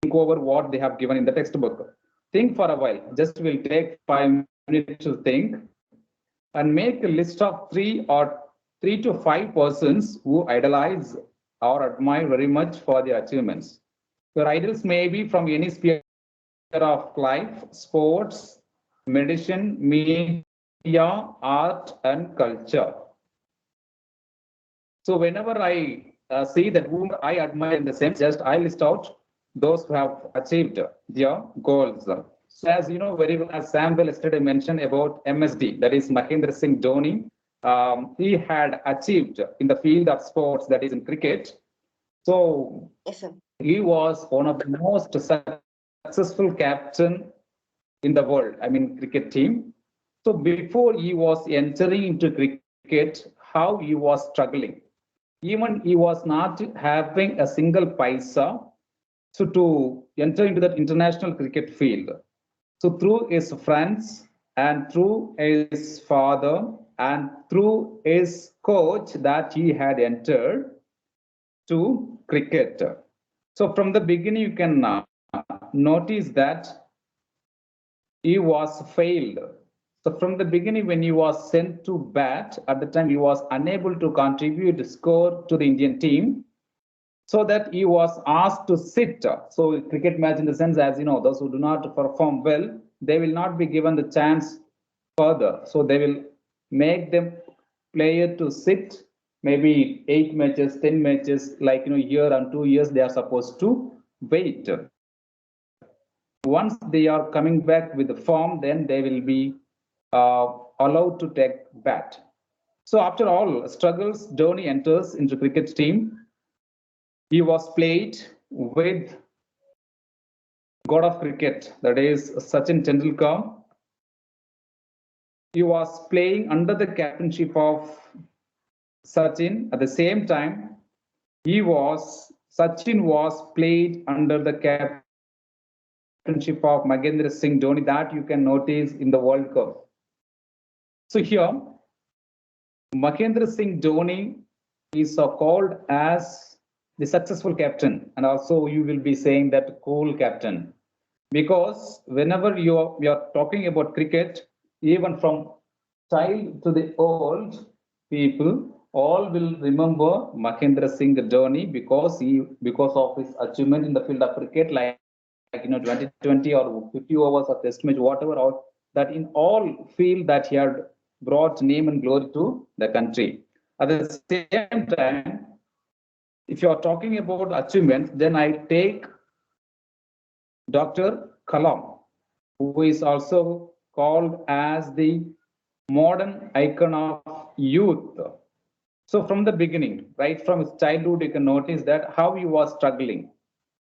over what they have given in the textbook. Think for a while. Just will take 5 minutes to think and make a list of 3 to 5 persons who idolize or admire very much for their achievements. Your idols may be from any sphere of life, sports, medicine, media, art, and culture. So whenever I see that whom I admire in the sense, just I list out those who have achieved their goals. So as you know very well, as Samuel yesterday mentioned about MSD, that is Mahendra Singh Dhoni, he had achieved in the field of sports, that is in cricket. So Yes, sir. he was one of the most successful captain in the world, I mean cricket team. So before he was entering into cricket, how he was struggling. Even he was not having a single paisa so to enter into that international cricket field. So through his friends and through his father and through his coach that he had entered to cricket. So from the beginning, you can notice that he was failed. So from the beginning, when he was sent to bat, at the time he was unable to contribute score to the Indian team, so that he was asked to sit. So cricket match in the sense, as you know, those who do not perform well, they will not be given the chance further. So they will make them player to sit maybe 8 matches, 10 matches, like year and 2 years they are supposed to wait. Once they are coming back with the form, then they will be allowed to take bat. So after all struggles, Dhoni enters into cricket team. He was played with god of cricket, that is Sachin Tendulkar. He was playing under the captainship of Sachin. At the same time, Sachin was played under the captainship of Mahendra Singh Dhoni, that you can notice in the World Cup. So here, Mahendra Singh Dhoni is called as the successful captain, and also you will be saying that cool captain, because whenever you are talking about cricket, even from child to the old people, all will remember Mahendra Singh Dhoni because of his achievement in the field of cricket, like 2020 or 50 overs of test match, whatever, or that in all field that he had brought name and glory to the country. At the same time, if you are talking about achievements, then I take Dr. Kalam, who is also called as the modern icon of youth. So from the beginning, right from his childhood, you can notice that how he was struggling.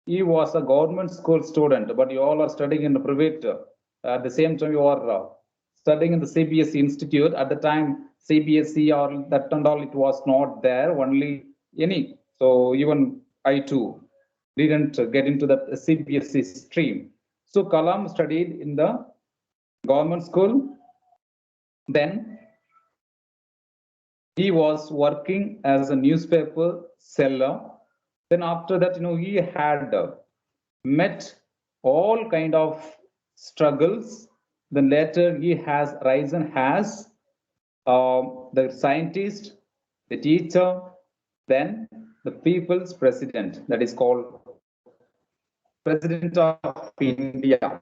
He was a government school student, but you all are studying in the private. At the same time, you are studying in the CBSE institute. At the time, CBSE or that and all, it was not there. Only any. So even I too didn't get into the CBSE stream. So Kalam studied in the government school. Then he was working as a newspaper seller. Then after that, he had met all kind of struggles. Then later he has risen as the scientist, the teacher, then the people's president, that is called president of India,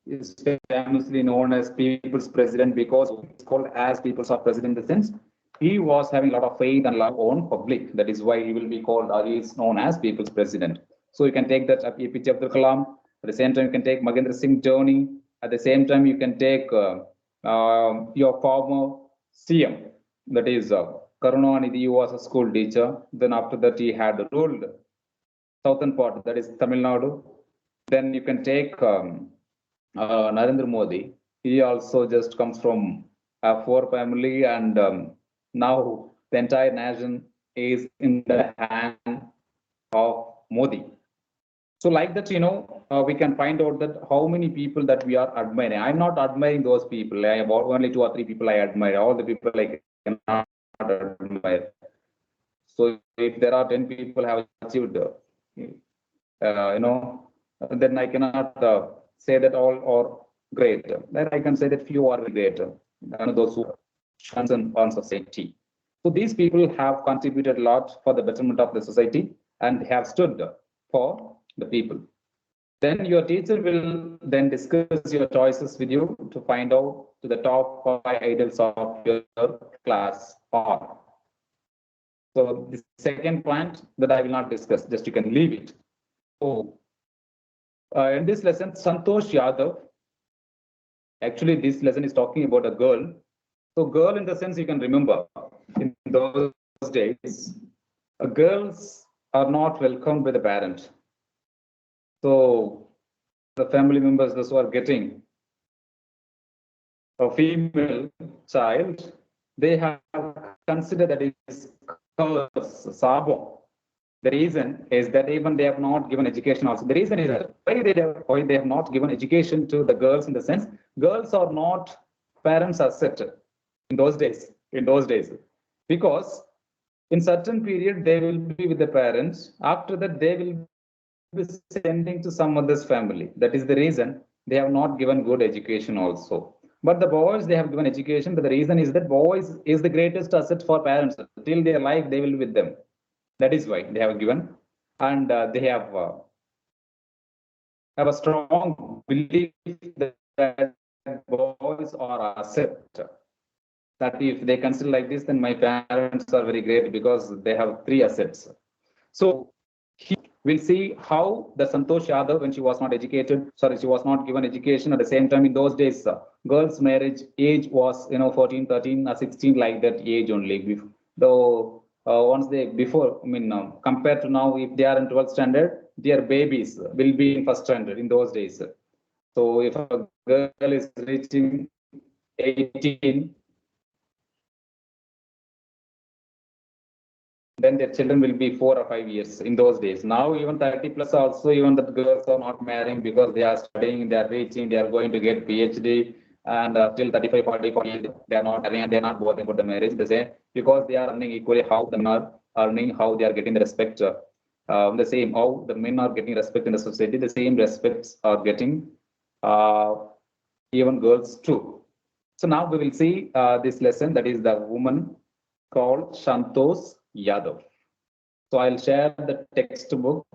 is famously known as people's president because it's called as people's of president in the sense he was having a lot of faith and love on public. That is why he will be called or he is known as people's president. So you can take that APJ Abdul Kalam. At the same time, you can take Mahendra Singh Dhoni. At the same time, you can take your former CM, that is Karunanidhi. He was a school teacher. Then after that, he had ruled southern part, that is Tamil Nadu. Then you can take Narendra Modi. He also just comes from a poor family, and now the entire nation is in the hand of Modi. So like that, we can find out that how many people that we are admiring. I'm not admiring those people. I have only 2 or 3 people I admire. All the people I cannot admire. So if there are 10 people have achieved, then I cannot say that all are great. Then I can say that few are great. Those who concern on society. So these people have contributed a lot for the betterment of the society and have stood for the people. Then your teacher will then discuss your choices with you to find out to the top 5 idols of your class or. So the second point that I will not discuss, just you can leave it. So in this lesson, Santosh Yadav, actually this lesson is talking about a girl. So girl in the sense you can remember, in those days, girls are not welcomed by the parent. So the family members, those who are getting a female child, they have considered that it is curse, sabo. The reason is that even they have not given education also. The reason is that why they have not given education to the girls in the sense, girls are not parents accepted in those days, because in certain period they will be with the parents. After that, they will be sending to some other's family. That is the reason they have not given good education also. But the boys, they have given education, but the reason is that boys is the greatest asset for parents. Till their life, they will be with them. That is why they have given, and they have a strong belief that boys are asset. That if they consider like this, then my parents are very great because they have 3 assets. So he will see how the Santosh Yadav, when she was not educated, she was not given education. At the same time, in those days, girls' marriage age was 14, 13, or 16, like that age only. Though once they before, compared to now, if they are in 12th standard, their babies will be in 1st standard in those days. So if a girl is reaching 18, then their children will be 4 or 5 years in those days. Now even 30 plus also, even the girls are not marrying because they are studying, they are reaching, they are going to get PhD, and till 35, 40, 40, they are not marrying and they are not bothering about the marriage. They say because they are earning equally how the men are earning, how they are getting the respect. The same how the men are getting respect in the society, the same respects are getting even girls too. So now we will see this lesson, that is the woman called Santosh Yadav. So I'll share the textbook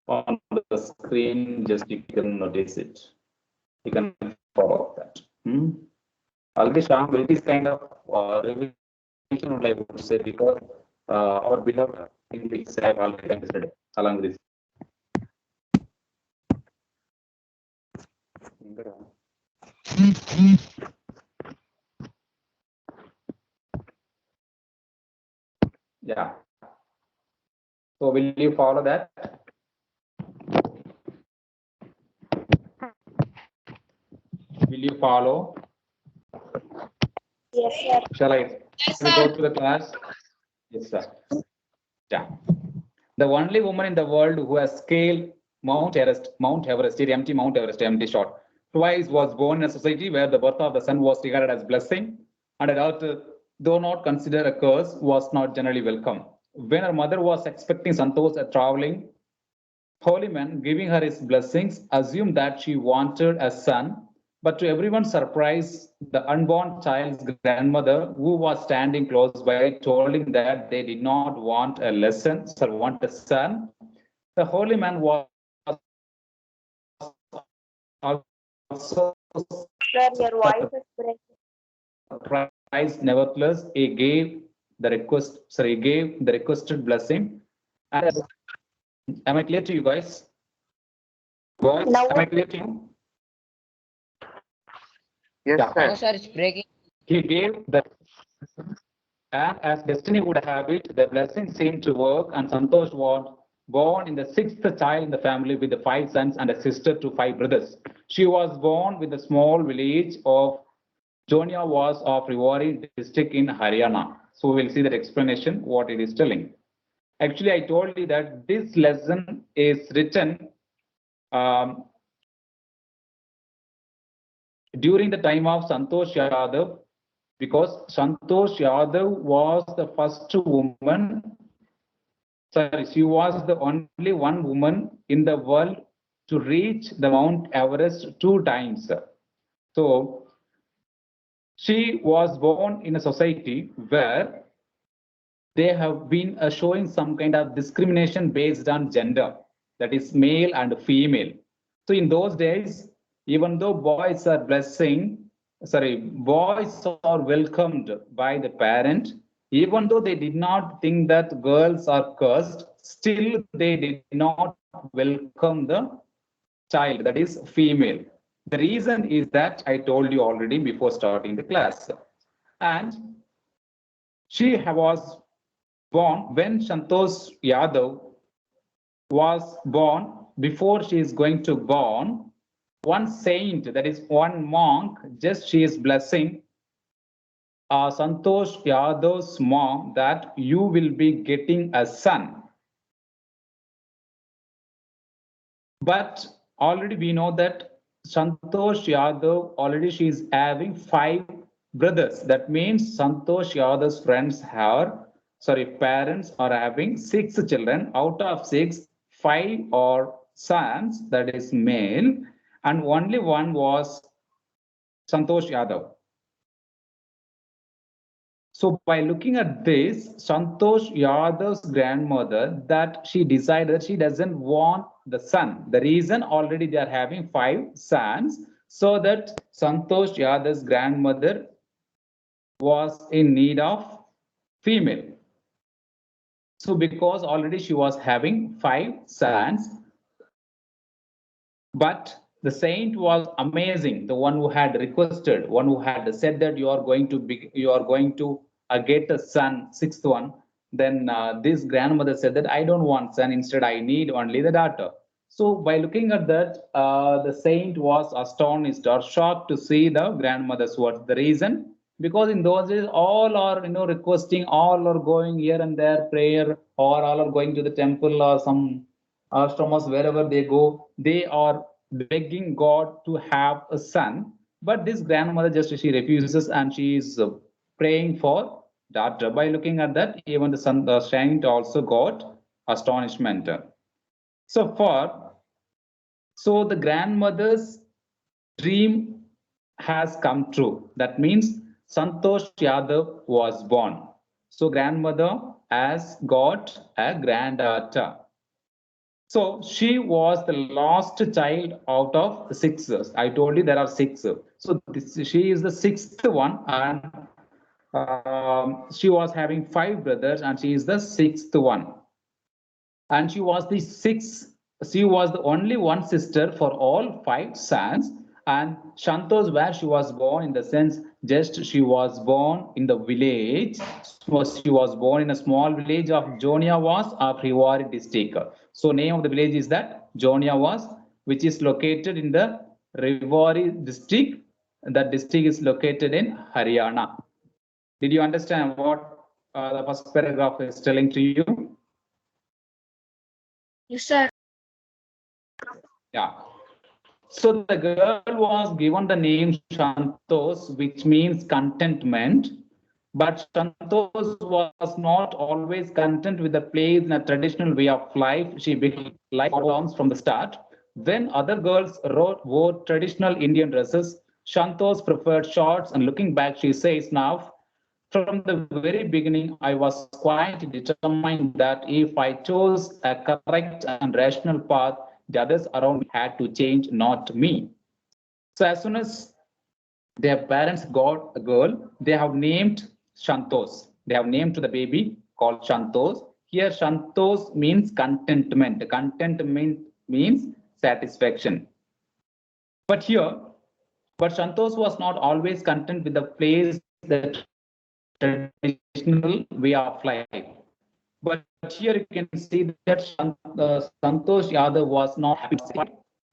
on the screen, just you can notice it. You can follow that. Already Sham will this kind of revision, I would say, because our beloved English have already considered along with this. Yeah. So will you follow that? Will you follow? Yes, sir. Shall I? Yes, Shall we go to the class? Yes, sir. Yeah. The only woman in the world who has scaled Mount Everest, empty Mount Everest, empty shot, twice was born in a society where the birth of the son was regarded as blessing, and adult, though not considered a curse, was not generally welcome. When her mother was expecting Santosh, a traveling holy man, giving her his blessings, assumed that she wanted a son, but to everyone's surprise, the unborn child's grandmother, who was standing close by, told him that they did not want a lesson, so want a son. The holy man was also Sir, your voice is breaking. surprised. Nevertheless, he gave the requested blessing. And am I clear to you guys? Boys, Now, am I clear to you? Yes, Yeah. sir. No, sir, it's breaking. He gave the, and as destiny would have it, the blessing seemed to work, and Santosh was born in the 6th child in the family with the 5 sons and a sister to 5 brothers. She was born with the small village of Jonia was of Rewari district in Haryana. So we'll see that explanation, what it is telling. Actually, I told you that this lesson is written during the time of Santosh Yadav, because Santosh Yadav was the first woman sorry, she was the only one woman in the world to reach the Mount Everest 2 times. So she was born in a society where they have been showing some kind of discrimination based on gender, that is male and female. So in those days, even though boys are boys are welcomed by the parent, even though they did not think that girls are cursed, still they did not welcome the child, that is female. The reason is that I told you already before starting the class. And she was born when Santosh Yadav was born. Before she is going to born, one saint, that is one monk, just she is blessing Santosh Yadav's mom that you will be getting a son. But already we know that Santosh Yadav already she is having 5 brothers. That means Santosh Yadav's parents are having 6 children. Out of 6, 5 are sons, that is male, and only one was Santosh Yadav. So by looking at this, Santosh Yadav's grandmother, that she decided she doesn't want the son. The reason already they are having 5 sons, so that Santosh Yadav's grandmother was in need of female. So because already she was having 5 sons, but the saint was amazing. The one who had requested, one who had said that you are going to get a son, 6th one. Then this grandmother said that I don't want son. Instead, I need only the daughter. So by looking at that, the saint was astonished or shocked to see the grandmother's words. The reason, because in those days, all are requesting, all are going here and there prayer, or all are going to the temple or some ashramas, wherever they go, they are begging God to have a son. But this grandmother just she refuses and she is praying for daughter. By looking at that, even the saint also got astonishment. So so the grandmother's dream has come true. That means Santosh Yadav was born. So grandmother has got a granddaughter. So she was the last child out of 6. I told you there are 6. So she is the 6th one, and she was having 5 brothers, and she is the 6th one. And she was the sixth. She was the only one sister for all 5 sons. And Shantos, where she was born, in the sense, just she was born in the village. So she was born in a small village of Joniawas of Rewari district. So name of the village is that Joniawas, which is located in the Rewari district. That district is located in Haryana. Did you understand what the first paragraph is telling to you? Yes, sir. Yeah. So the girl was given the name Shantos, which means contentment. But Shantos was not always content with the place in a traditional way of life. She became life belongs from the start. When other girls wore traditional Indian dresses, Shantos preferred shorts. And looking back, she says now, from the very beginning, I was quite determined that if I chose a correct and rational path, the others around me had to change, not me. So as soon as their parents got a girl, they have named Shantos. They have named to the baby called Shantos. Here, Shantos means contentment. Contentment means satisfaction. But here, but Shantos was not always content with the place, the traditional way of life. But here you can see that Santosh Yadav was not happy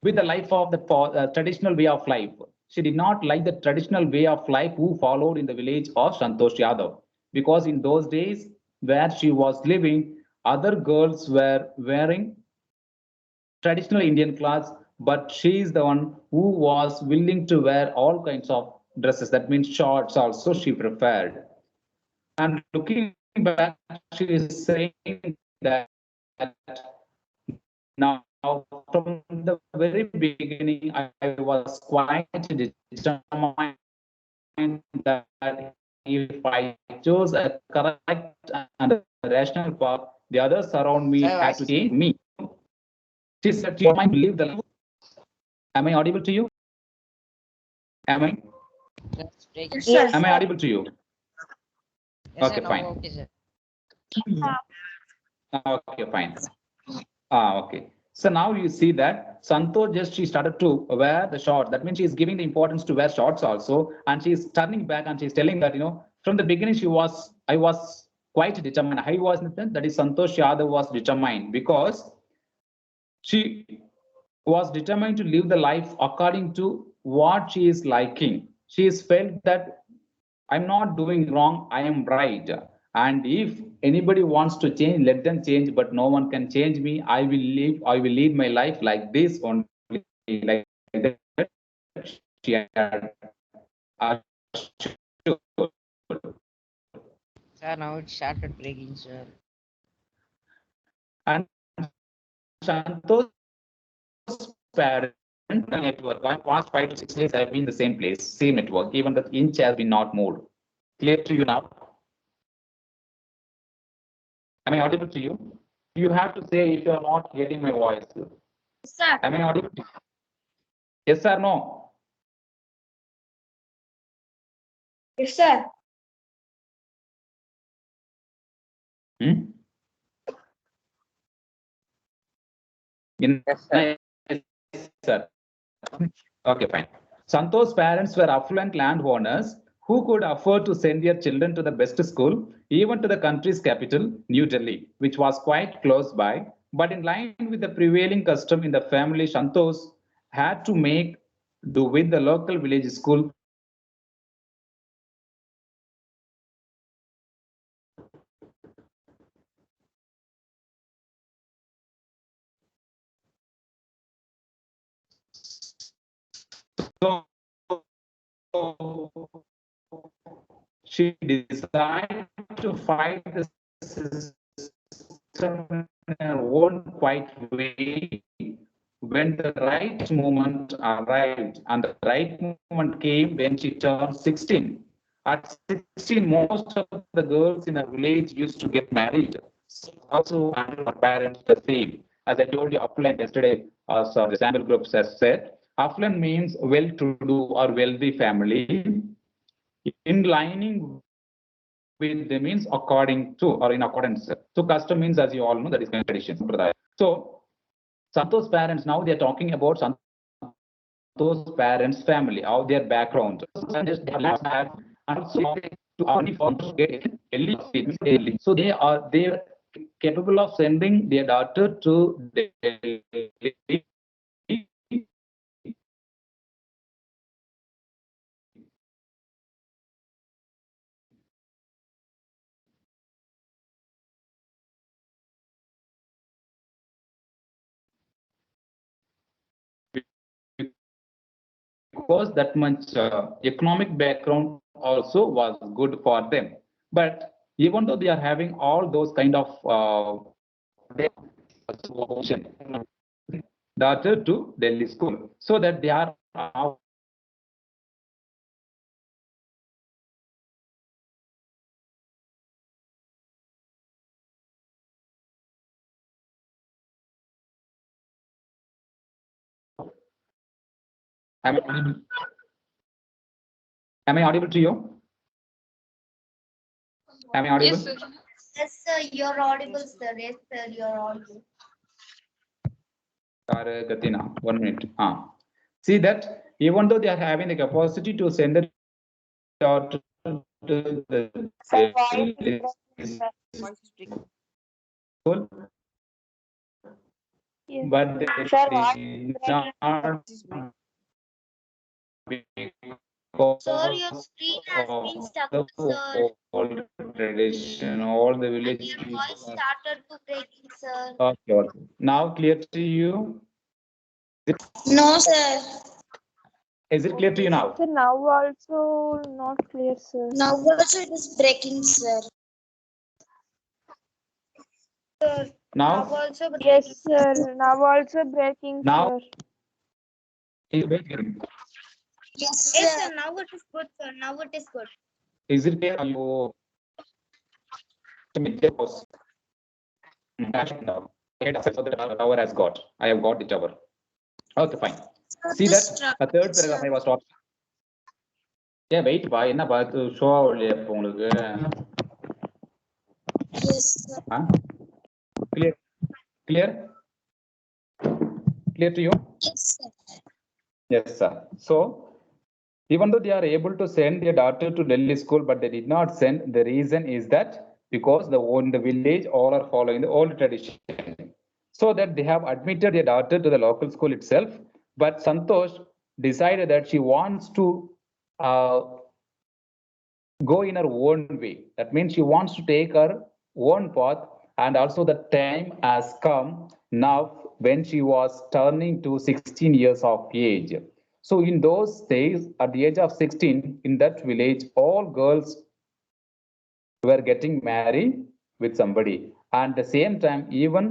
with the life of the traditional way of life. She did not like the traditional way of life who followed in the village of Santosh Yadav, because in those days where she was living, other girls were wearing traditional Indian clothes, but she is the one who was willing to wear all kinds of dresses. That means shorts also she preferred. And looking back, she is saying that now from the very beginning, I was quite determined that if I chose a correct and a rational path, the others around me Sir, had to change me. She said, "You mind to live the life." Am I audible to you? Am I? Yes, breaking. Yes, Am I sir. audible to you? Yes, Okay, sir, fine. now okay, sir. Okay, fine. Okay. So now you see that Santosh just she started to wear the shorts. That means she is giving the importance to wear shorts also, and she is turning back and she's telling that from the beginning I was quite determined. I was that is Santosh Yadav was determined because she was determined to live the life according to what she is liking. She is felt that I'm not doing wrong, I am right. And if anybody wants to change, let them change, but no one can change me. I will lead my life like this only, like that. She had assured. Sir, now it started breaking, sir. And Santosh's parent network, past 5 to 6 days, I've been in the same place, same network, even the inch has been not moved. Clear to you now? Am I audible to you? You have to say if you are not getting my voice. Sir. Am I audible? Yes or no? Yes, sir. Hmm? Yes, sir. Yes, sir. Okay, fine. Santosh's parents were affluent landowners who could afford to send their children to the best school, even to the country's capital, New Delhi, which was quite close by. But in line with the prevailing custom in the family, Santosh had to make do with the local village school. So she decided to fight the system in her own quiet way when the right moment arrived. And the right moment came when she turned 16. At 16, most of the girls in her village used to get married. Also, and her parents the same. As I told you, affluent yesterday, so the sample groups has said, affluent means well-to-do or wealthy family. In lining with the means according to or in accordance. So custom means, as you all know, that is tradition. So Santosh's parents, now they are talking about Santosh's parents' family, how their background. And also to get early. So they are capable of sending their daughter to Delhi because that much economic background also was good for them. But even though they are having all those kind of daughter to Delhi school, so that they are am I audible? Am I audible to you? Am I audible? Yes, sir. Yes, sir. You're audible, sir. Yes, sir. You're audible. Gatina, 1 minute. See that even though they are having the capacity to send it out to the Sir, voice is breaking, sir. Voice is breaking. school, Yes. but they Sir, voice did is breaking. not Voice is breaking. Sir, your because screen has been of stuck, the sir. old tradition, all the And village your people. voice started to breaking, sir. Okay, okay. Now clear to you? No, sir. Is it clear to you now? Sir, now also not clear, sir. Now also it is breaking, sir. Sir, Now Now, also Yes, sir. Now also breaking, now, sir. yes, sir. Now it is good, sir. Now it is good. Is it clear? Are you? Pause. Now. So the tower has got. I have got the tower. Okay, fine. See that a third paragraph I was talking. Yeah, wait, பா என்ன பார்த்து show ஆகலையே இப்போ உங்களுக்கு clear clear clear to you? Yes, sir. So even though they are able to send their daughter to Delhi school, but they did not send, the reason is that because in the village all are following the old tradition, so that they have admitted their daughter to the local school itself. But Santosh decided that she wants to uh, go in her own way. That means she wants to take her own path, and also the time has come now when she was turning to 16 years of age. So in those days, at the age of 16, in that village, all girls were getting married with somebody. And at the same time, even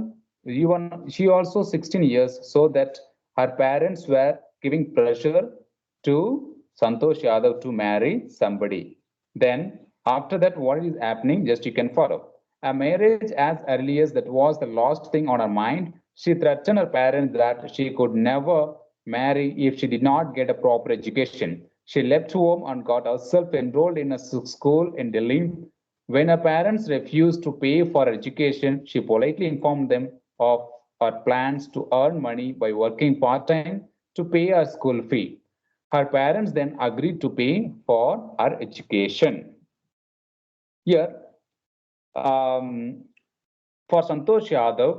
she also 16 years, so that her parents were giving pressure to Santosh Yadav to marry somebody. Then after that, what is happening? Just you can follow. A marriage as early as that was the last thing on her mind. She threatened her parents that she could never marry if she did not get a proper education. She left home and got herself enrolled in a school in Delhi. When her parents refused to pay for her education, she politely informed them of her plans to earn money by working part-time to pay her school fee. Her parents then agreed to pay for her education. Here, for Santosh Yadav,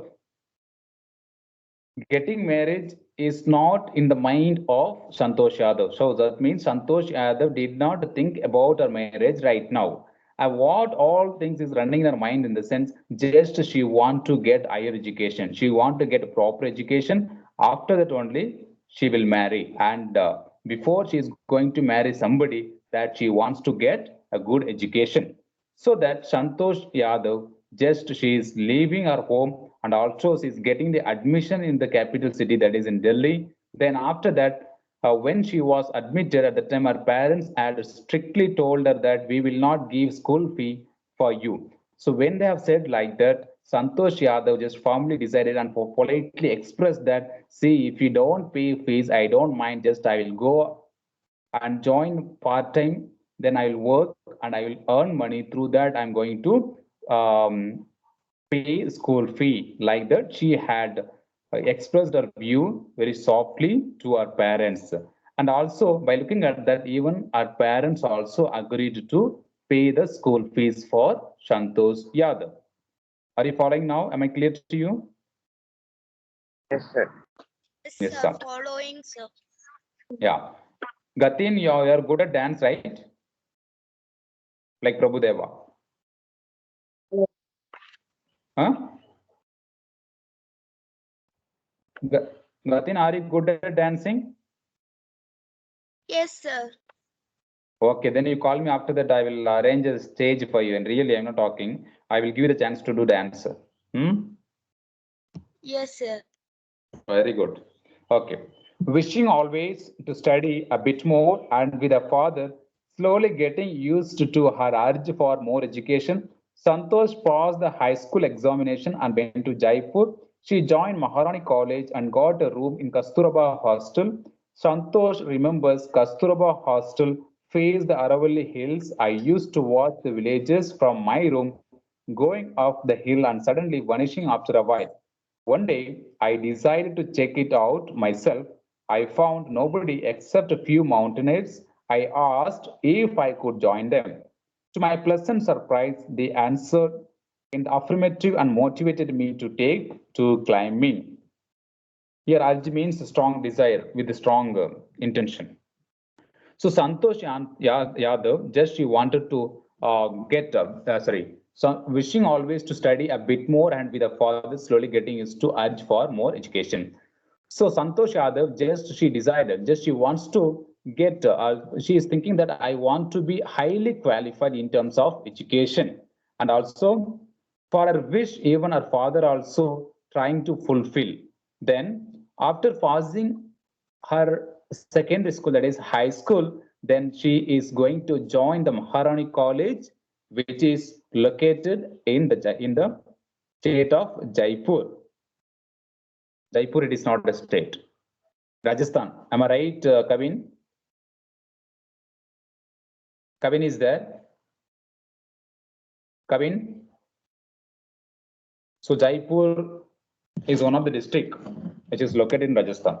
getting married is not in the mind of Santosh Yadav. So that means Santosh Yadav did not think about her marriage right now. And what all things is running in her mind in the sense, just she want to get higher education. She want to get a proper education. After that only she will marry. And before she is going to marry somebody, that she wants to get a good education. So that Santosh Yadav, just she is leaving her home, and also she is getting the admission in the capital city, that is in Delhi. Then after that, when she was admitted at the time, her parents had strictly told her that we will not give school fee for you. So when they have said like that, Santosh Yadav just firmly decided and politely expressed that, see, if you don't pay fees, I don't mind, just I will go and join part-time, then I will work and I will earn money. Through that, I'm going to pay school fee. Like that, she had expressed her view very softly to her parents. And also, by looking at that, even our parents also agreed to pay the school fees for Santosh Yadav. Are you following now? Am I clear to you? Yes, sir. Yes, Sir, sir. following, sir. Yeah. Gatin, you're good at dance, right? Like Prabhu Deva. Huh? Gatin, are you good at dancing? Yes, sir. Okay, then you call me after that. I will arrange a stage for you. And really, I'm not talking. I will give you the chance to do dance. Hmm? Yes, sir. Very good. Okay. Wishing always to study a bit more, and with a father slowly getting used to her urge for more education, Santosh passed the high school examination and went to Jaipur. She joined Maharani College and got a room in Kasturba Hostel. Santosh remembers Kasturba Hostel faced the Aravalli Hills. I used to watch the villages from my room going up the hill and suddenly vanishing after a while. One day, I decided to check it out myself. I found nobody except a few mountaineers. I asked if I could join them. To my pleasant surprise, they answered in the affirmative and motivated me to take to climbing. Here, Arj means strong desire with a strong intention. So Santosh Yadav just she wanted to so wishing always to study a bit more, and with the father slowly getting used to urge for more education. So Santosh Yadav just she decided, just she wants to get, she is thinking that I want to be highly qualified in terms of education. And also For her wish, even her father also trying to fulfill. Then, after passing her secondary school, that is high school, then she is going to join the Maharani College, which is located in the state of Jaipur. Jaipur, it is not a state. Rajasthan. Am I right, Kavin? Kavin is there? Kavin? So Jaipur is one of the district which is located in Rajasthan.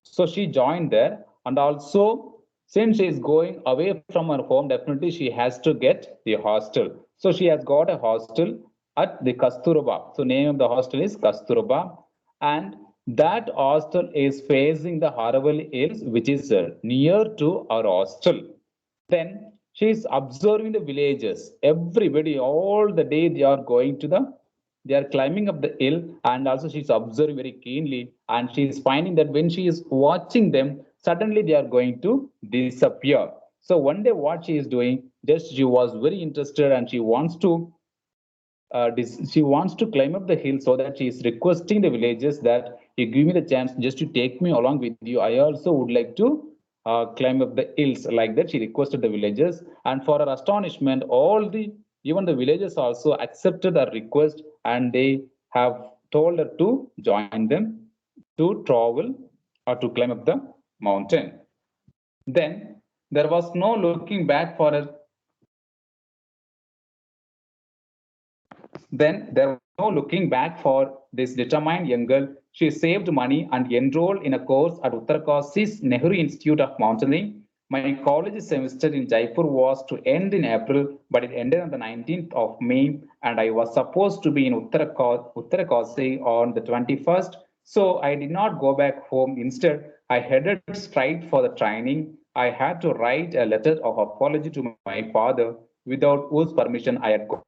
So she joined there, and also since she is going away from her home, definitely she has to get the hostel. So she has got a hostel at the Kasturba. So name of the hostel is Kasturba, and that hostel is facing the Haravali Hills, which is near to our hostel. Then she is observing the villages. Everybody, all the day they are going to they are climbing up the hill, and also she's observing very keenly, and she is finding that when she is watching them, suddenly they are going to disappear. So one day what she is doing, just she was very interested and she wants to climb up the hill, so that she is requesting the villagers that you give me the chance just to take me along with you. I also would like to climb up the hills. Like that, she requested the villagers, and for her astonishment, even the villagers also accepted her request, and they have told her to join them to travel or to climb up the mountain. Then there was no looking back for her. Then there was no looking back for this determined young girl. She saved money and enrolled in a course at Uttarkashi's Nehru Institute of Mountaineering. My college semester in Jaipur was to end in April, but it ended on the 19th of May, and I was supposed to be in Uttarkashi on the 21st. So I did not go back home. Instead, I headed straight for the training. I had to write a letter of apology to my father, without whose permission I had gone.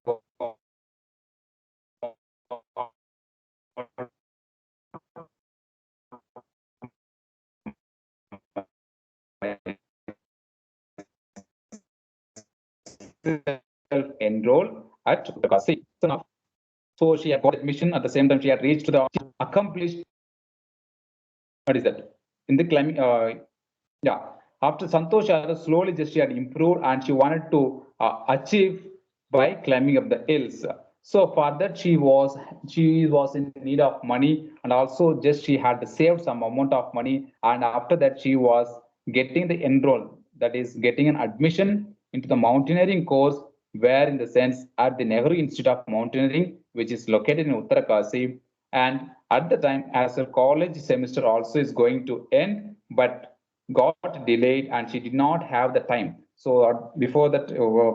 Enrolled at Uttarkashi. So she had got admission. At the same time, she had reached to the accomplished. What is that? In the climbing, yeah. After Santosh, slowly just she had improved, and she wanted to achieve by climbing up the hills. So for that, she was in need of money, and also just she had saved some amount of money, and after that she was getting the enroll, that is getting an admission into the mountaineering course, where in the sense at the Nehru Institute of Mountaineering, which is located in Uttarkasi. And at the time, as her college semester also is going to end, but got delayed, and she did not have the time. So before that,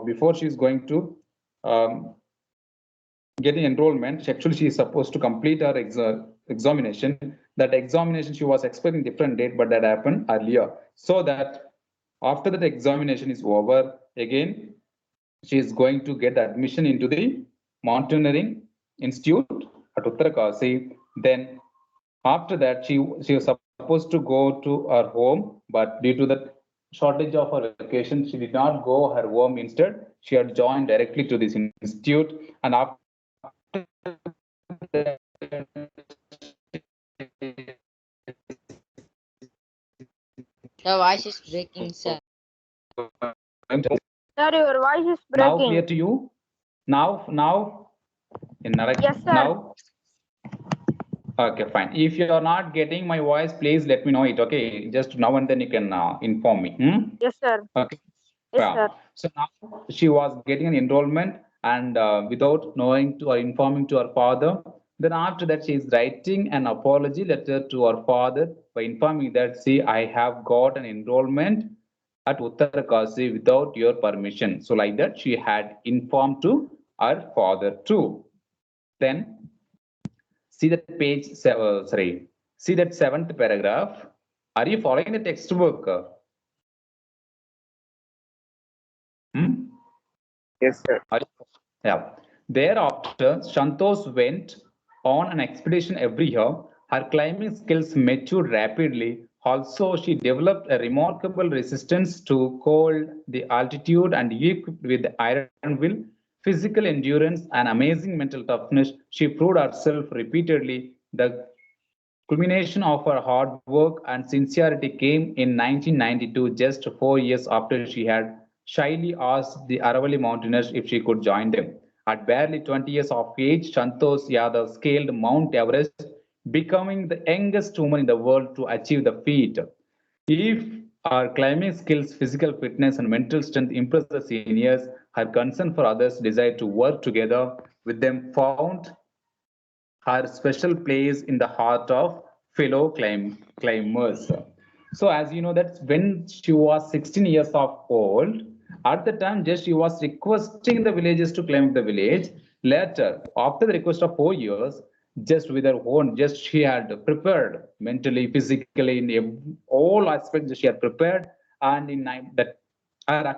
before she is going to um, getting enrollment, actually she is supposed to complete her examination. That examination she was expecting different date, but that happened earlier. So that after that examination is over, again she is going to get admission into the Mountaineering Institute at Uttarkasi. Then after that, she was supposed to go to her home, but due to the shortage of her vacation, she did not go her home. Instead, she had joined directly to this institute, and after The voice is breaking, sir. Sir, your voice is now clear breaking. to you? Now, in Narak, Yes, sir. now. Okay, fine. If you are not getting my voice, please let me know it. Okay, just now and then you can inform me. Yes, sir. Okay. Yes, Yeah. sir. So now she was getting an enrollment, and without knowing to or informing to her father. Then after that, she is writing an apology letter to her father by informing that, see, I have got an enrollment at Uttarkasi without your permission. So like that, she had informed to her father too. Then see that see that seventh paragraph. Are you following the textbook? Hmm? Yes, sir. Yeah. Thereafter, Santosh went on an expedition every year. Her climbing skills matured rapidly. Also, she developed a remarkable resistance to cold, the altitude, and equipped with the iron will, physical endurance, and amazing mental toughness, she proved herself repeatedly. The culmination of her hard work and sincerity came in 1992, just 4 years after she had shyly asked the Aravalli mountaineers if she could join them. At barely 20 years of age, Santosh Yadav scaled Mount Everest, becoming the youngest woman in the world to achieve the feat. If our climbing skills, physical fitness, and mental strength impress the seniors, her concern for others, desire to work together with them found her special place in the heart of fellow climbers. So as you know that when she was 16 years of old, at the time just she was requesting the villagers to climb the village. Later, after the request of 4 years, just with her own, just she had prepared mentally, physically, in all aspects she had prepared, and in that her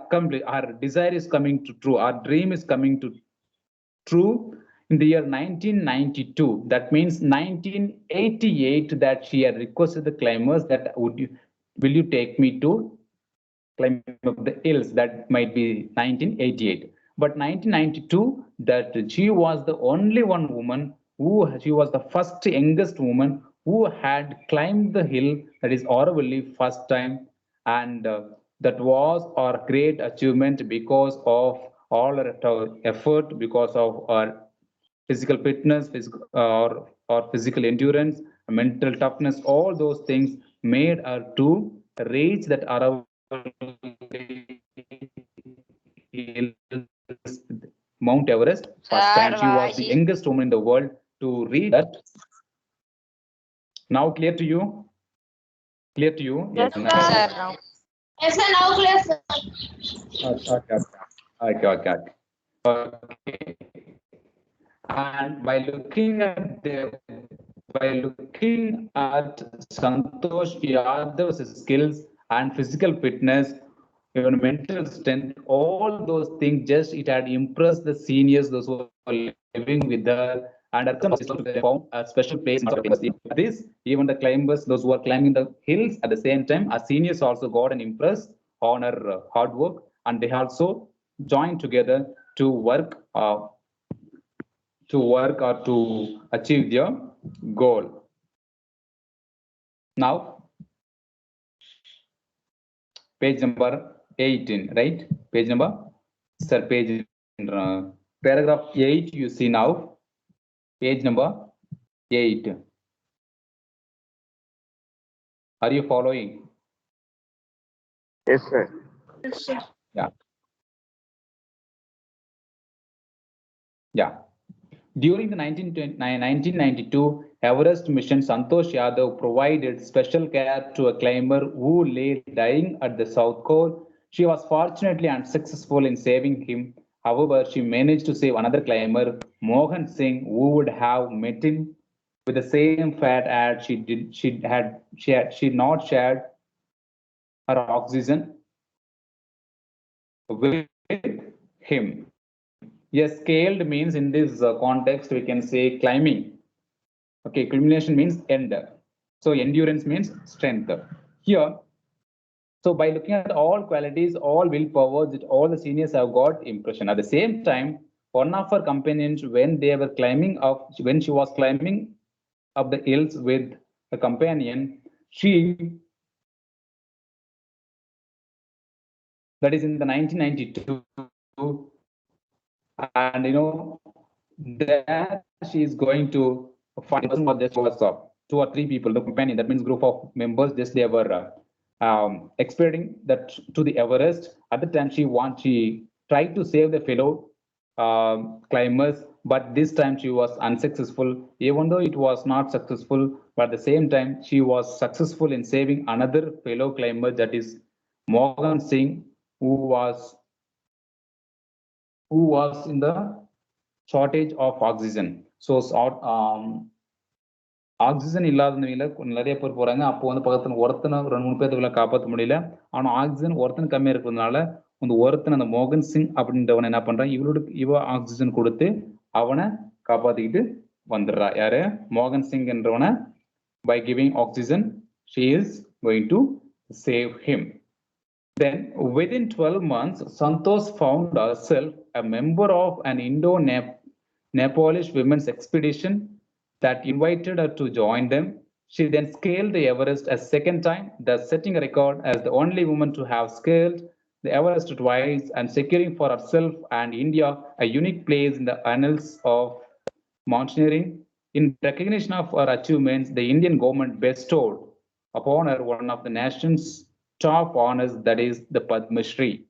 desire is coming to true, our dream is coming to true in the year 1992. That means 1988 that she had requested the climbers that will you take me to climb up the hills. That might be 1988. But 1992 that she was the only one woman she was the first youngest woman who had climbed the hill, that is Aravalli, first time, and that was our great achievement because of all our effort, because of our physical fitness, or physical endurance, mental toughness, all those things made her to reach that Aravalli Mount Everest first time. Sir, She was voice the is youngest woman in the world to reach that. Now clear to you? Clear to you? Yes, Yes. yes, sir. sir. Now, Yes, sir, now clear, sir. Okay. Okay. And by looking at Santosh Yadav's skills and physical fitness, even mental strength, all those things, just it had impressed the seniors, those who were living with her, and her found a special place in this. Even the climbers, those who are climbing the hills at the same time, our seniors also got an impress on her hard work, and they also joined together to work or to achieve their goal. Now, page number 18, right? Page number, sir, page paragraph 8, you see now, page number 8. Are you following? Yes, sir. Yeah. Yeah. During the 1992 Everest mission, Santosh Yadav provided special care to a climber who lay dying at the South Pole. She was fortunately unsuccessful in saving him. However, she managed to save another climber, Mohan Singh, who would have met him with the same fate as she not shared her oxygen with him. Yes, scaled means in this context we can say climbing. Okay, culmination means end. So endurance means strength. Here, so by looking at all qualities, all willpower, that all the seniors have got impression. At the same time, one of her companions, when they were climbing up, when she was climbing up the hills with a companion, that is in the 1992, and there she is going to find person was just was 2 or 3 people, the companion, that means group of members, just they were expediting that to the Everest. At the time she tried to save the fellow climbers, but this time she was unsuccessful. Even though it was not successful, but at the same time she was successful in saving another fellow climber, that is Mohan Singh, who was in the shortage of oxygen. So oxygen இல்லாதவங்கள நிறைய பேர் போறாங்க. அப்போ வந்து பக்கத்துல ஒருத்தனை 2-3 பேர்த்துக்குள்ள காப்பாற்ற முடியல. ஆனா ஆக்சிஜன் ஒருத்தன் கம்மியா இருக்கிறதுனால அந்த ஒருத்தன், அந்த மோகன் சிங் அப்படின்றவனை என்ன பண்றான், இவ ஆக்சிஜன் கொடுத்து அவனை காப்பாத்திக்கிட்டு வந்துடுறா. யாரு? மோகன் Singh என்றவனை by giving oxygen she is going to save him. Then within 12 months, Santosh found herself a member of an Indo-Nepalese women's expedition that invited her to join them. She then scaled the Everest a second time, thus setting a record as the only woman to have scaled the Everest twice and securing for herself and India a unique place in the annals of mountaineering. In recognition of her achievements, the Indian government bestowed upon her one of the nation's top honors, that is the Padma Shri.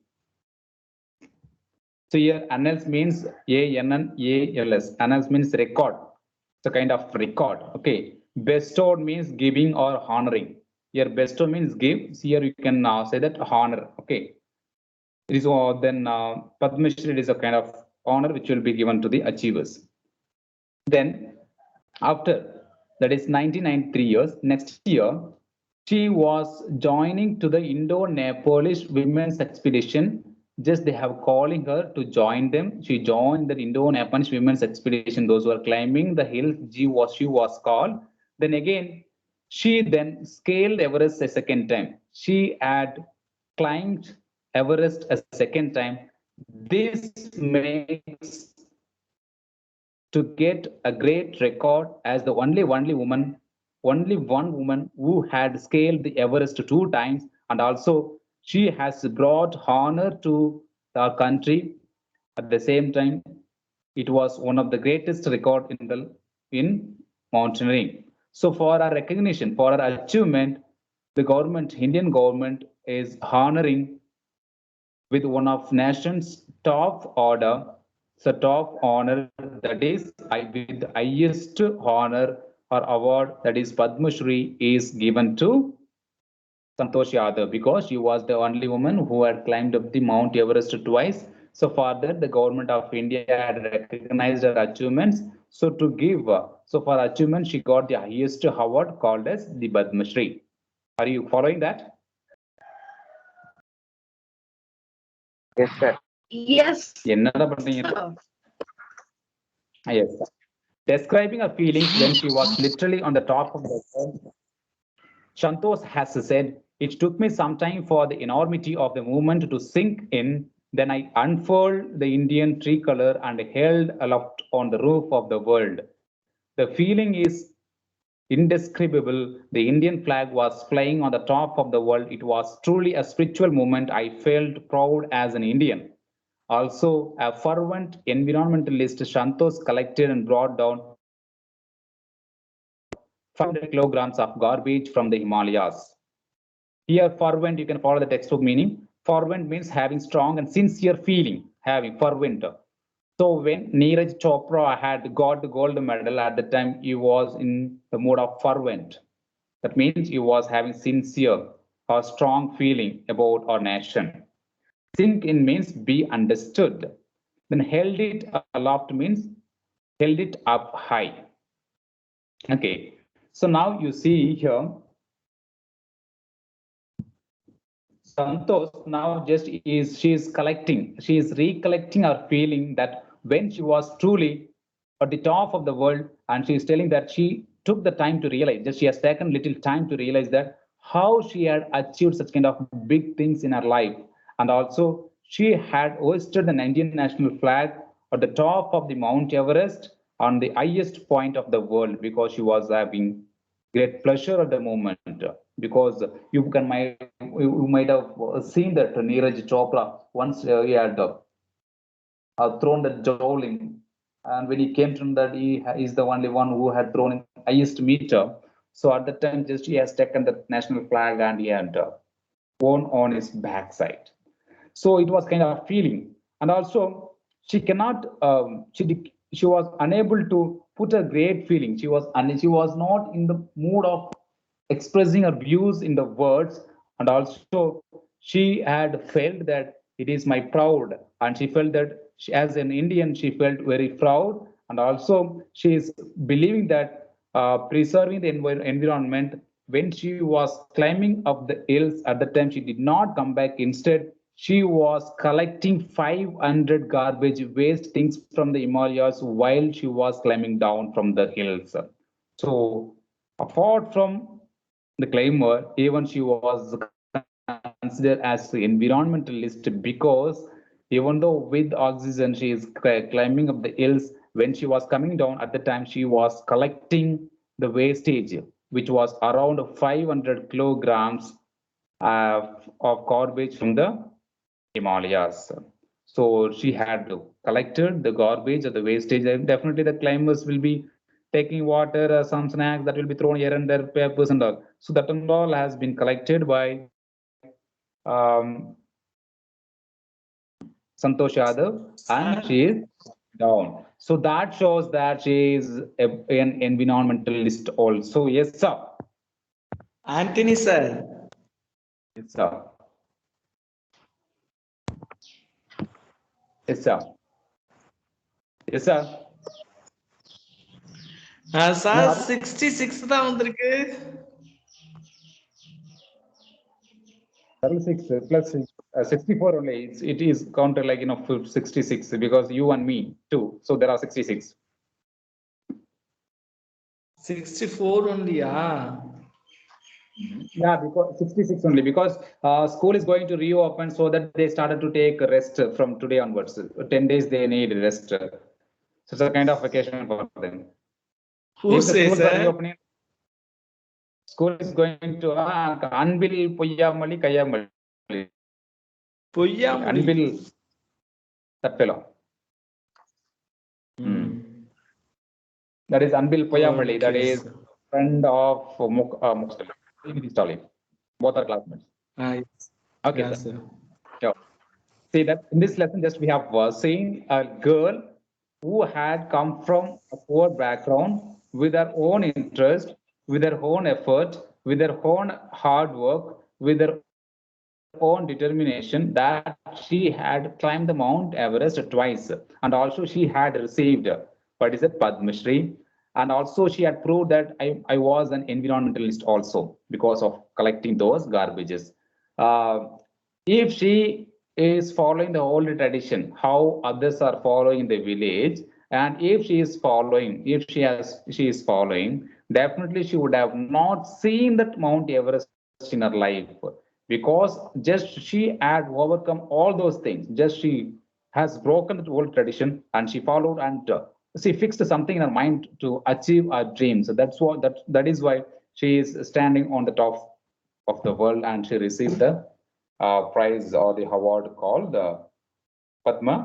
So here annals means ANNALS. Annals means record. It's a kind of record. Okay. Bestowed means giving or honoring. Here bestow means give. So here you can say that honor. Okay. It is then Padma Shri is a kind of honor which will be given to the achievers. Then after that is 1993 years, next year, she was joining to the Indo-Nepalese women's expedition. Just they have calling her to join them. She joined the Indo-Nepalese women's expedition. Those who are climbing the hill, she was called. Then again, she then scaled Everest a second time. She had climbed Everest a second time. This makes to get a great record as the only one woman who had scaled the Everest 2 times, and also she has brought honor to our country. At the same time, it was one of the greatest record in mountaineering. So for our recognition, for our achievement, the government, Indian government, is honoring with one of nation's top order, so top honor, that is with the highest honor or award, that is Padma Shri, is given to Santosh Yadav because she was the only woman who had climbed up the Mount Everest twice. So for that, the government of India had recognized her achievements. So to give, so for achievement, she got the highest award called as the Padma Shri. Are you following that? Yes, sir. Yes. என்னடா பண்றீங்க? Yes. Describing her feelings when she was literally on the top of the world, Santosh has said, "It took me some time for the enormity of the movement to sink in. Then I unfurled the Indian tricolor and held aloft on the roof of the world. The feeling is indescribable. The Indian flag was flying on the top of the world. It was truly a spiritual moment. I felt proud as an Indian." Also, a fervent environmentalist, Santosh collected and brought down 500 kilograms of garbage from the Himalayas. Here, fervent, you can follow the textbook meaning. Fervent means having strong and sincere feeling, having fervent. So when Neeraj Chopra had got the gold medal, at the time he was in the mood of fervent. That means he was having sincere or strong feeling about our nation. Sink in means be understood. Then held it aloft means held it up high. Okay, so now you see here, Santosh now just she is recollecting her feeling that when she was truly at the top of the world, and she is telling that she took the time to realize that she has taken little time to realize that how she had achieved such kind of big things in her life. And also she had hoisted the Indian national flag at the top of the Mount Everest on the highest point of the world, because she was having great pleasure at the moment. Because you might have seen that Neeraj Chopra once he had thrown the javelin, and when he came to that he is the only one who had thrown in highest meter. So at that time, just he has taken the national flag and he had worn on his backside. So it was kind of feeling. And also she cannot, she was unable to put a great feeling. She was not in the mood of expressing her views in the words. And also she had felt that it is my proud, and she felt that she, as an Indian, she felt very proud. And also she is believing that preserving the environment. When she was climbing up the hills, at the time she did not come back. Instead, she was collecting 500 garbage waste things from the Himalayas while she was climbing down from the hills. So apart from the climber, even she was considered as the environmentalist because even though with oxygen she is climbing up the hills, when she was coming down at the time she was collecting the wastage, which was around 500 kilograms of garbage from the Himalayas. So she had collected the garbage or the wastage. And definitely the climbers will be taking water, some snacks that will be thrown here and there, papers and all. So that and all has been collected by Santosh Yadav, and she is down. So that shows that she is an environmentalist also. Yes, sir. Anthony sir. Yes, sir. Yes, sir. Yes, sir. Sir 66 தான் வந்திருக்கு. 36 plus 64 only. It is counted like 66 because you and me too. So there are 66. 64 only, Yeah, because 66 only because school is going to reopen, so that they started to take a rest from today onwards. 10 days they need rest. So it's a kind of vacation for them. Who If the says schools are that? reopening, school is going to Anbil Poyyamali Kayamali. Poyyamozhi. Anbil, that fellow. That is Anbil Poyyamali. That Okay, is sir. friend of Mukhtal. Both are classmates. Yes. Okay, Yeah, sir. sir. Yeah. See that in this lesson, just we have seen a girl who had come from a poor background with her own interest, with her own effort, with her own hard work, with her own determination, that she had climbed the Mount Everest twice, and also she had received what is it, Padma Shri, and also she had proved that I was an environmentalist also because of collecting those garbages. If she is following the old tradition, how others are following the village, and if she is following, definitely she would have not seen that Mount Everest in her life, because just she had overcome all those things. Just she has broken the old tradition and she followed, and she fixed something in her mind to achieve her dreams. So that is why she is standing on the top of the world, and she received the prize or the award called the Padma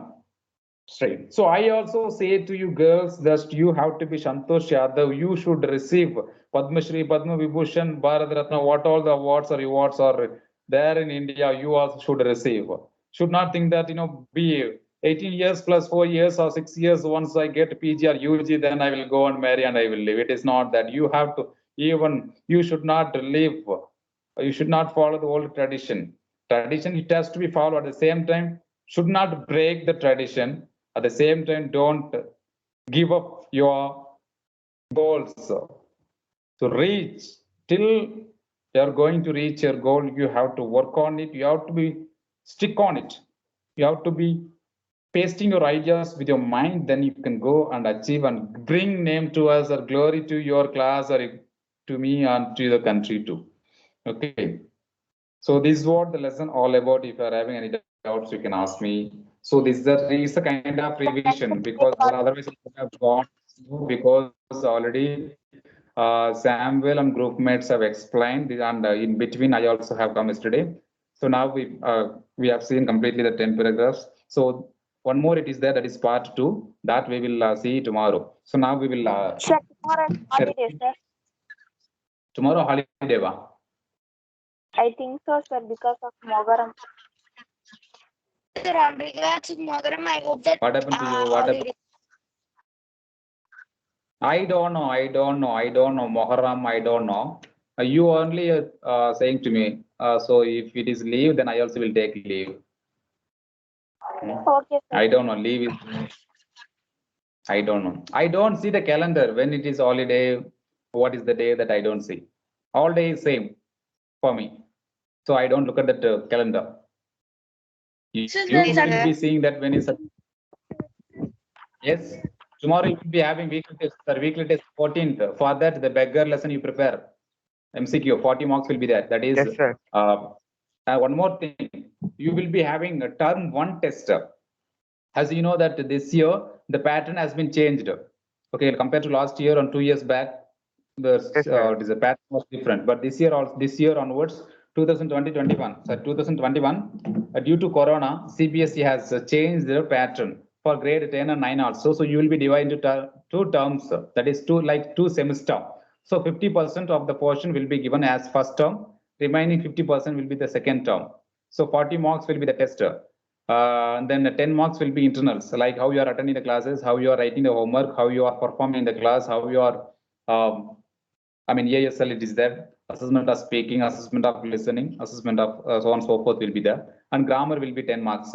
Shri. So I also say to you girls that you have to be Santosh Yadav. You should receive Padma Shri, Padma Vibhushan, Bharat Ratna, what all the awards are there in India, you also should receive. Should not think that, be 18 years plus 4 years or 6 years, once I get PG or UG, then I will go and marry and I will live. It is not that. You have to, you should not live. You should not follow the old tradition. Tradition, it has to be followed. At the same time, should not break the tradition. At the same time, don't give up your goals. To reach till you're going to reach your goal, you have to work on it. You have to be stick on it. You have to be pasting your ideas with your mind. Then you can go and achieve and bring name to us or glory to your class or to me and to the country too. Okay. So this is what the lesson all about. If you are having any doubts, you can ask me. So this is a kind of revision, because otherwise it would have gone, because already Samuel and group mates have explained, and in between I also have come yesterday. So now we have seen completely the 10 paragraphs. So one more it is there, that is part 2, that we will see tomorrow. So now we will Sir, tomorrow is holiday, sir. tomorrow holiday va? I think so, sir, because of Mogaram. Sir, on regards to Mogaram, I hope that What happened to you? What happened? holiday. I don't know. Moharram, I don't know. You only saying to me. So if it is leave, then I also will take leave. Okay, sir. I don't know. Leave is. I don't know. I don't see the calendar when it is holiday. What is the day that I don't see? All day is same for me. So I don't look at that calendar. You So will that's be seeing that when is. Yes. Tomorrow you will be having weekly test, sir. Weekly test 14th. For that, the beggar lesson you prepare. MCQ 40 marks will be there. That is Yes, sir. One more thing, you will be having a term 1 test. As you know that this year, the pattern has been changed. Okay, compared to last year and 2 years back, the pattern was different. But this year onwards, 2020-21, so 2021, due to Corona, CBSE has changed their pattern for grade 10 and 9 also. So you will be divided into 2 terms, that is 2 semester. So 50% of the portion will be given as first term, remaining 50% will be the second term. So 40 marks will be the tester. And then 10 marks will be internals, like how you are attending the classes, how you are writing the homework, how you are performing in the class, how you are, ASL it is there, assessment of speaking, assessment of listening, assessment of so on and so forth will be there, and grammar will be 10 marks.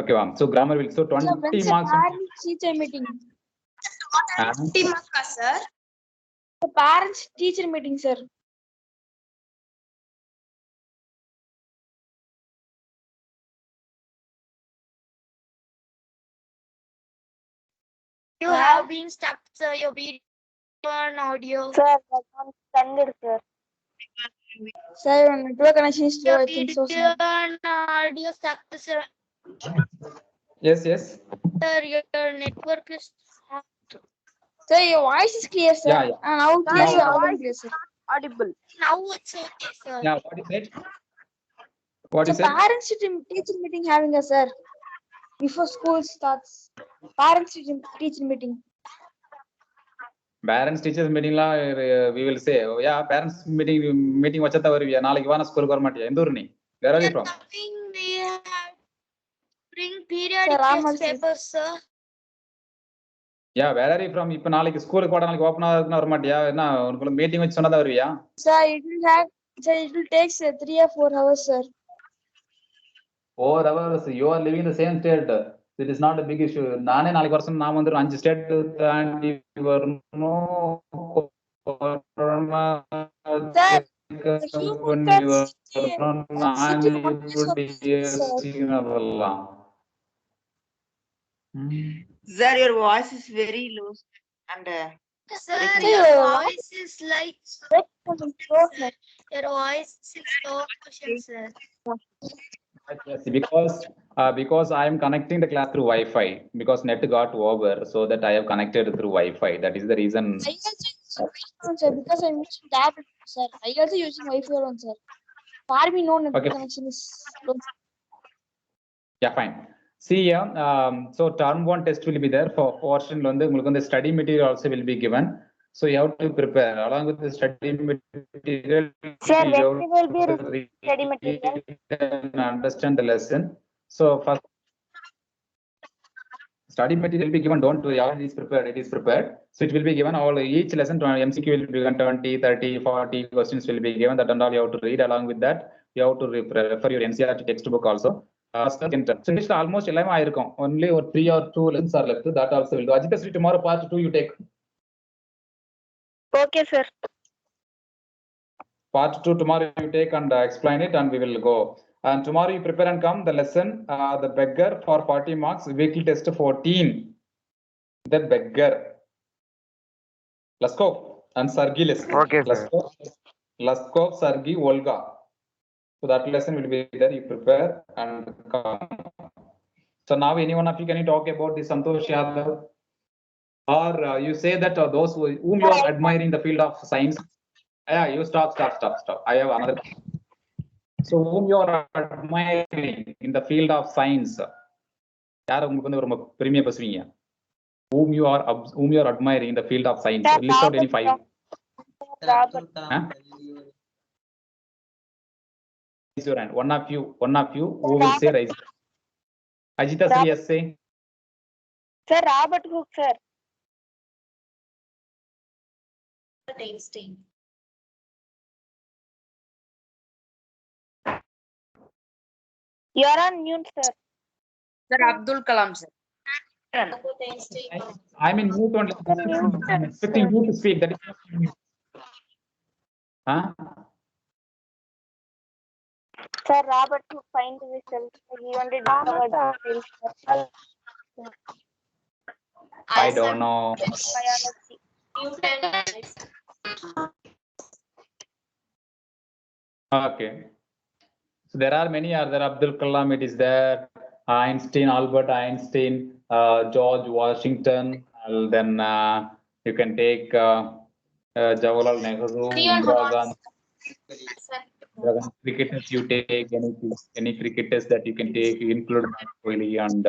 Okay, ma'am. So grammar will, so 20 marks. Teacher meeting. And 50 marks, sir. The parents teacher meeting, sir. You have been stuck, sir. Your video and audio. Sir, that one standard, sir. Sir, your network connection is slow, Your I think so, video sir. and audio stuck, sir. yes, yes. Sir, your network is. Sir, your voice is clear, sir. Yeah, yeah. And now Sir, clear, your sir. voice Clear, sir. audible. Now it's okay, sir. Yeah, what is it? What So is it? parents teacher meeting having a, sir. Before school starts. Parents teacher meeting. Parents teachers meeting la we will say, oh, yeah, parents meeting vachata varuviya naaliki vana school ku varamatiya endur ni where are you from? Coming, they have bring periodic Sir, Ramal, test sir. papers, sir. Yeah, where are you from? இப்ப நாளைக்கு ஸ்கூலுக்கு போட நாளைக்கு open ஆகுதுன்னா வரமாட்டியா? என்ன உனக்கு meeting வச்சு சொன்னதா வருவியா? Sir, it will take, sir, 3 or 4 hours, sir. 4 hours, you are living in the same state. It is not a big issue. நானே நாளைக்கு வருஷம் நான் வந்து 5 ஸ்டேட் தாண்டி வரணும். Sir, the human அதெல்லாம். Sir, your voice is very low and Sir, Sir, your voice is like. sir. Your voice is slow motion, sir. Yes, because I am connecting the class through Wi-Fi because net got over, so that I have connected through Wi-Fi. That is the reason. I also use Wi-Fi, sir, because I'm using tablet, sir. I also using Wi-Fi alone, sir. For me, no network Okay. connection is slow. Yeah, fine. See here, so term 1 test will be there for portion. The study material also will be given. So you have to prepare along with the study material. Sir, you have when will be to study material? read and understand the lesson. So first, study material will be given. Don't worry, all it is prepared. It is prepared. So it will be given all each lesson. MCQ will be given 20, 30, 40 questions will be given. That and all you have to read. Along with that, you have to refer your NCERT textbook also. So almost only 3 or 2 lessons are left. That also will do. Ajita Sri, tomorrow part 2 you take. Okay, sir. Part 2 tomorrow you take and explain it, and we will go. And tomorrow you prepare and come the lesson, the beggar for 40 marks, weekly test 14. The beggar. Laskov and Sargi lesson. Okay, sir. Laskov, Sargi, Volga. So that lesson will be there. You prepare and come. So now anyone of you can you talk about the Santosh Yadav? Or you say that those whom you are admiring the field of science. Yeah, you stop. I have another. So whom you are admiring in the field of science. Whom you are admiring in the field of science. Sir, List out any 5. Robert. Huh? Raise your hand. One of you who will say raise. Ajita Sri, yes, say. Sir, Robert Hooke, sir. Einstein. You are on mute, sir. Sir, Abdul Kalam, sir. I'm in mute only. I'm expecting you to speak. That is. Huh? Sir, Robert Hooke find himself. He wanted to cover details, sir. I don't know. Biology. Okay. So there are many other Abdul Kalam, it is there, Einstein, Albert Einstein, George Washington, and then you can take Jawaharlal Nehru, Indira Gandhi. Cricketers you take, any cricketers that you can take, include Kohli and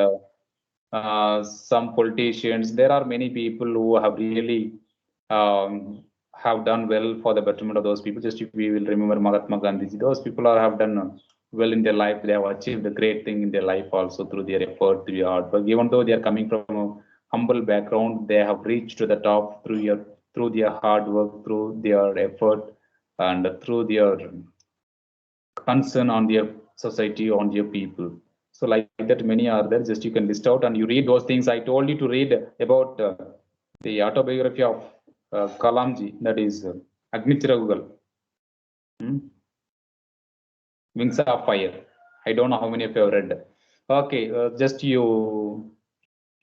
some politicians. There are many people who have really have done well for the betterment of those people. Just if we will remember Mahatma Gandhi, those people have done well in their life. They have achieved a great thing in their life also through their effort, through their hard work. Even though they are coming from a humble background, they have reached to the top through their hard work, through their effort, and through their concern on their society, on their people. So like that, many are there. Just you can list out and you read those things. I told you to read about the autobiography of Kalamji, that is Agnichiragugal. Wings of Fire. I don't know how many of you have read. Okay, just you,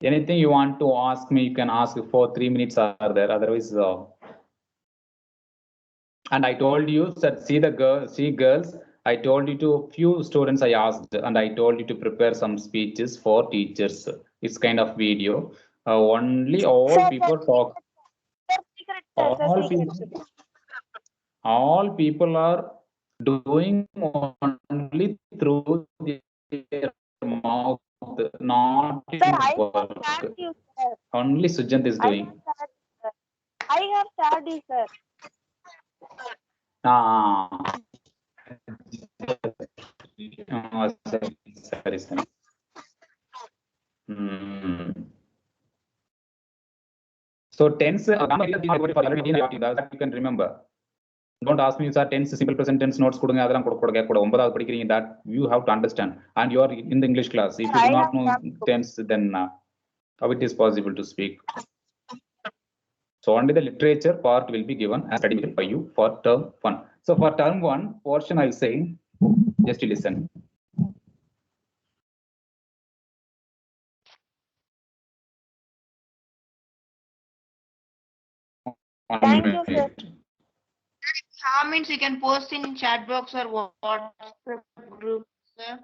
anything you want to ask me, you can ask for 3 minutes are there. Otherwise, and I told you that see girls. I told you to few students I asked, and I told you to prepare some speeches for teachers. It's kind of video. Only all Sir, people talk. All people are doing only through their mouth, not in Sir, I work. have shared you, sir. Only Sujant is doing. I have shared you, sir. Sorry. So tense, you can remember. Don't ask me, sir, tense, simple present tense notes, that you have to understand. And you are in the English class. If you do not know tense, then how it is possible to speak? So only the literature part will be given as study by you for term 1. So for term 1 portion, I'll say, just listen. Thank you, sir. Comments you can post in chat box or WhatsApp group, sir.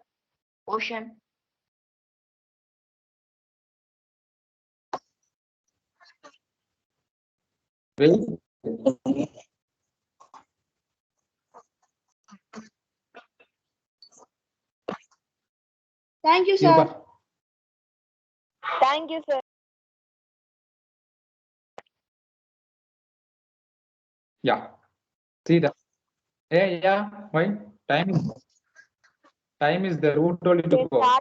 Ocean. Thank you, sir. Thank you, sir. Yeah. See that. Hey, yeah. Why? Time is the route only to go.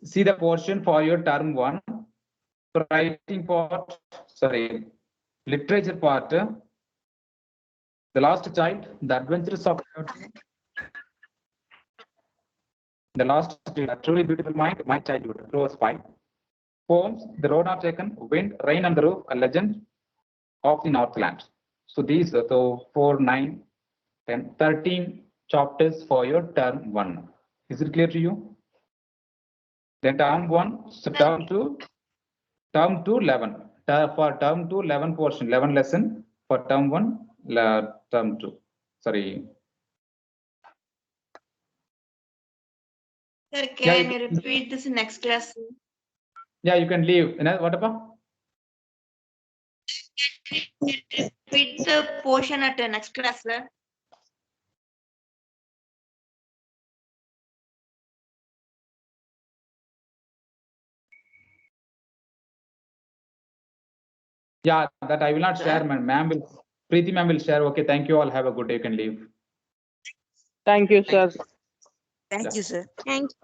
See the portion for your term 1. Writing part, sorry, literature part. The Last Child, The Adventures of The Lost Child, Truly Beautiful Mind, My Childhood, Rose 5. Poems, The Road Not Taken, Wind, Rain on the Roof, A Legend of the Northland. So these are the 4, 9, 10, 13 chapters for your term 1. Is it clear to you? Then term 1, so term 2, 11. For term 2, 11 portion, 11 lesson. For term 1, term 2. Sorry. Sir, can you repeat this in next class? Yeah, you can leave. What about? Repeat the portion at the next class, sir. Yeah, that I will not share. Ma'am will, Preeti ma'am will share. Okay, thank you all. Have a good day. You can leave. Thank you, sir. Thank you, sir. Thank you.